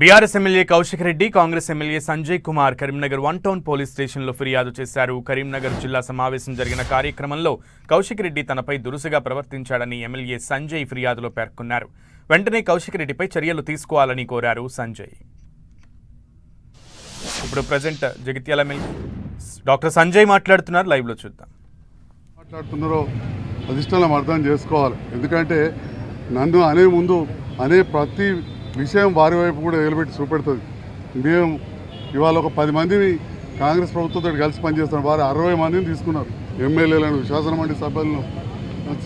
BRS MLA Kaushik Reddy Congress MLA Sanjay Kumar Karimnagar 1 town police స్టేషన్లో ఫిర్యాదు చేశారు. కరీంనగర్ జిల్లా సమావేశం జరిగిన కార్యక్రమంలో కౌశిక్ రెడ్డి తనపై దురుసుగా ప్రవర్తించాడని ఎమ్మెల్యే సంజయ్ ఫిర్యాదులో పేర్కొన్నారు. వెంటనే కౌశిక్ రెడ్డిపై చర్యలు తీసుకోవాలని కోరారు సంజయ్. ఇప్పుడు present Jagtial MLA doctor Sanjay మాట్లాడుతున్నారు. లైవ్ లో చూద్దాం. మాట్లాడుతున్నారో అధిష్టానం అర్థం చేసుకోవాలి. ఎందుకంటే నన్ను అనే ముందు అనే ప్రతి విషయం వారి వైపు కూడా ఎగలబెట్టి చూపెడుతుంది. మేము ఇవాళ ఒక 10 మందిని కాంగ్రెస్ ప్రభుత్వంతో కలిసి పనిచేస్తున్నాం. వారు 60 మందిని తీసుకున్నారు. ఎమ్మెల్యేలను, శాసనమండలి సభ్యులను,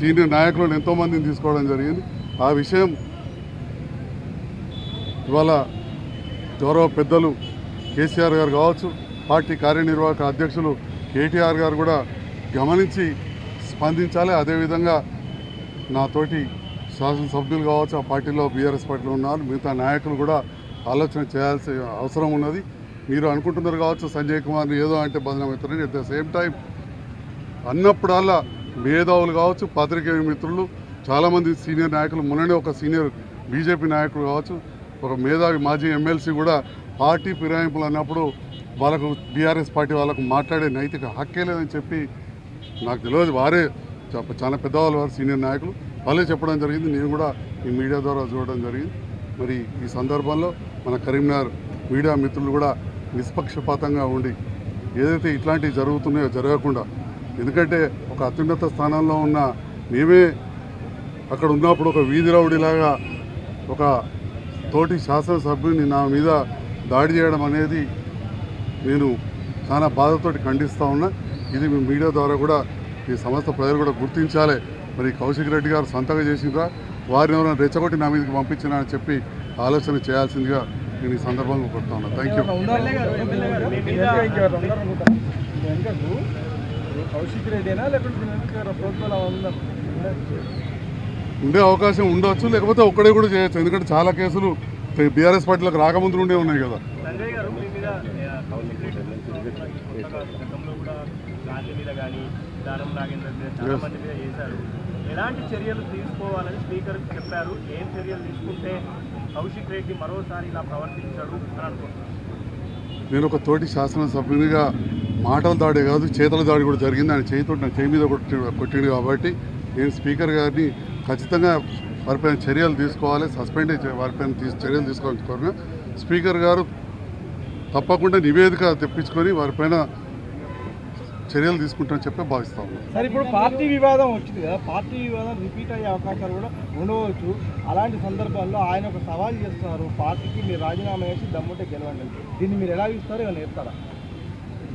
సీనియర్ నాయకులను ఎంతోమందిని తీసుకోవడం జరిగింది. ఆ విషయం ఇవాళ గౌరవ పెద్దలు కేసీఆర్ గారు కావచ్చు, పార్టీ కార్యనిర్వాహక అధ్యక్షులు కేటీఆర్ గారు కూడా గమనించి స్పందించాలి. అదేవిధంగా నాతోటి శాసనసభ్యులు కావచ్చు, ఆ పార్టీలో బీఆర్ఎస్ పార్టీలో ఉన్నారు, మిగతా నాయకులు కూడా ఆలోచన చేయాల్సిన అవసరం ఉన్నది. మీరు అనుకుంటున్నారు కావచ్చు సంజయ్ కుమార్ని ఏదో అంటే బదనామవుతారని. అట్ ద సేమ్ టైం అన్నప్పుడల్లా మేధావులు కావచ్చు, పాత్రికేయ మిత్రులు, చాలామంది సీనియర్ నాయకులు, మొన్ననే ఒక సీనియర్ బీజేపీ నాయకులు కావచ్చు, ఒక మేధావి మాజీ ఎమ్మెల్సీ కూడా పార్టీ ఫిరాయింపులు అన్నప్పుడు వాళ్ళకు బీఆర్ఎస్ పార్టీ వాళ్ళకు మాట్లాడే నైతిక హక్కే లేదని చెప్పి నాకు తెలియదు. వారే చాలా పెద్దవాళ్ళు, వారు సీనియర్ నాయకులు వాళ్ళే చెప్పడం జరిగింది. నేను కూడా ఈ మీడియా ద్వారా చూడడం జరిగింది. మరి ఈ సందర్భంలో మన కరీంనగర్ మీడియా మిత్రులు కూడా నిష్పక్షపాతంగా ఉండి ఏదైతే ఇట్లాంటివి జరుగుతున్నాయో జరగకుండా, ఎందుకంటే ఒక అత్యున్నత స్థానంలో ఉన్న మేమే అక్కడ ఉన్నప్పుడు ఒక వీధి రౌడీలాగా ఒక తోటి శాసనసభ్యుని నా మీద దాడి చేయడం అనేది నేను చాలా బాధతోటి ఖండిస్తూ ఉన్నా. ఇది మీ మీడియా ద్వారా కూడా ఈ సమస్త ప్రజలు కూడా గుర్తించాలి. మరి కౌశిక్ రెడ్డి గారు సొంతగా చేసిందా, వారిని ఎవరైనా రెచ్చగొట్టి నా మీదకి పంపించినా అని చెప్పి ఆలోచన చేయాల్సిందిగా నేను ఈ సందర్భంగా కోరుతా ఉన్నా. Thank you. ఉండే అవకాశం ఉండవచ్చు, లేకపోతే ఒక్కడే కూడా చేయొచ్చు. ఎందుకంటే చాలా కేసులు బీఆర్ఎస్ పార్టీలకు రాకముందు ఉండే ఉన్నాయి కదా. ఎలాంటి చర్యలు తీసుకోవాలని స్పీకర్ చెప్పారు? ఏం చర్యలు తీసుకుంటే కౌశిక్ రెడ్డి మరోసారి ఇలా ప్రవర్తించాడు అని అనుకుంటున్నాను. నేను ఒక తోటి శాసనసభ్యునిగా మాటల దాడి కాదు, చేతుల దాడి కూడా జరిగింది. ఆయన చేతితోటి నా చేయి మీద కొట్టిండు కాబట్టి నేను స్పీకర్ గారిని ఖచ్చితంగా వారిపైన చర్యలు తీసుకోవాలి, సస్పెండ్ వారిపైన చర్యలు తీసుకోవాలని కోరిన స్పీకర్ గారు తప్పకుండా నివేదిక తెప్పించుకొని వారిపైన చర్యలు తీసుకుంటామని చెప్పి భావిస్తాం. సార్, ఇప్పుడు పార్టీ వివాదం వచ్చింది కదా, పార్టీ వివాదం రిపీట్ అయ్యే అవకాశాలు కూడా ఉండవచ్చు. అలాంటి సందర్భాల్లో ఆయన ఒక సవాల్ చేస్తున్నారు, పార్టీకి మీరు రాజీనామా చేసి దమ్ముంటే గెలవండి. దీన్ని మీరు ఎలా ఇస్తారో ఇలా నేర్తారా?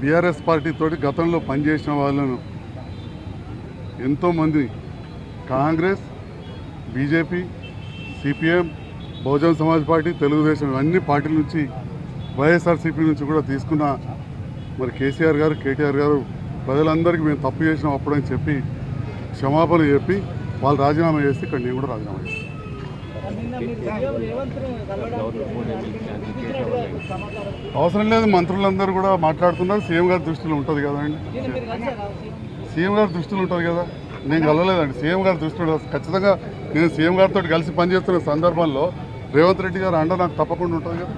బీఆర్ఎస్ పార్టీతోటి గతంలో పనిచేసిన వాళ్ళను ఎంతోమంది Congress, BJP, CPM, Bahujan Samaj party, Telugu Desam అన్ని పార్టీల నుంచి, వైఎస్ఆర్సీపీ నుంచి కూడా తీసుకున్న మరి కేసీఆర్ గారు, కేటీఆర్ గారు ప్రజలందరికీ మేము తప్పు చేసినాం అప్పుడని చెప్పి క్షమాపణ చెప్పి వాళ్ళు రాజీనామా చేస్తే ఇక్కడ నేను కూడా రాజీనామా చేస్తాను. అవసరం లేదు, మంత్రులందరూ కూడా మాట్లాడుతున్నారు. సీఎం గారి దృష్టిలో ఉంటుంది కదండి, సీఎం గారి దృష్టిలో ఉంటుంది కదా. నేను కలవలేదండి, సీఎం గారి దృష్టిలో ఖచ్చితంగా నేను సీఎం గారితో కలిసి పనిచేస్తున్న సందర్భంలో రేవంత్ రెడ్డి గారు అండ నాకు తప్పకుండా ఉంటుంది కదా.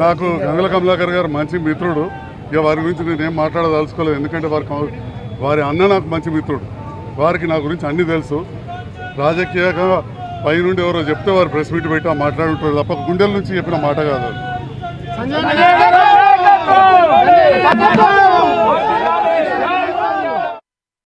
నాకు గంగుల కమలాకర్ గారు మంచి మిత్రుడు. ఇక వారి గురించి నేనేం మాట్లాడదలుచుకోలేదు, ఎందుకంటే వారి అన్న నాకు మంచి మిత్రుడు. వారికి నా గురించి అన్నీ తెలుసు. రాజకీయంగా పైనుండి ఎవరో చెప్తే వారు ప్రెస్ మీట్ పెట్టి మాట్లాడుంటారు తప్ప గుండెల నుంచి చెప్పిన మాట కాదు.